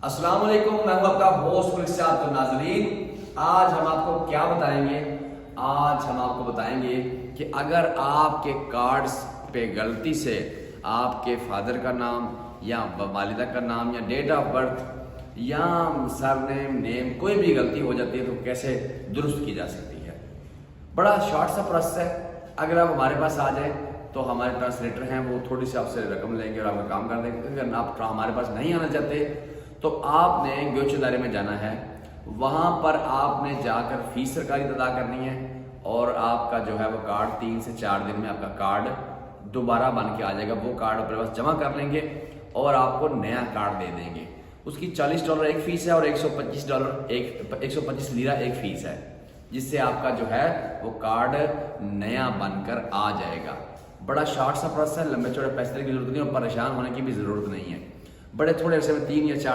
السلام علیکم، میں ہوں آپ کا ہوسٹ تو ناظرین، آج ہم آپ کو کیا بتائیں گے؟ آج ہم آپ کو بتائیں گے کہ اگر آپ کے کارڈز پہ غلطی سے آپ کے فادر کا نام یا والدہ کا نام یا ڈیٹ آف برتھ یا سر نیم کوئی بھی غلطی ہو جاتی ہے تو کیسے درست کی جا سکتی ہے۔ بڑا شارٹ سا پروسیس ہے۔ اگر آپ ہمارے پاس آ جائیں تو ہمارے ٹرانسلیٹر ہیں، وہ تھوڑی سی آپ سے رقم لیں گے اور آپ کا کام کر دیں گے۔ اگر آپ ہمارے پاس نہیں آنا چاہتے تو آپ نے گوچھ ادارے میں جانا ہے، وہاں پر آپ نے جا کر فیس سرکاری ادا کرنی ہے اور آپ کا جو ہے وہ کارڈ 3 سے 4 دن میں آپ کا کارڈ دوبارہ بن کے آ جائے گا۔ وہ کارڈ اپنے پاس جمع کر لیں گے اور آپ کو نیا کارڈ دے دیں گے۔ اس کی $40 ایک فیس ہے اور $125 لیرہ ایک فیس ہے، جس سے آپ کا جو ہے وہ کارڈ نیا بن کر آ جائے گا۔ بڑا شارٹ سا پروسیس ہے، لمبے چوڑے پیسے کی ضرورت نہیں اور پریشان ہونے کی بھی ضرورت نہیں ہے۔ بڑے تھوڑے عرصے میں 3 یا 4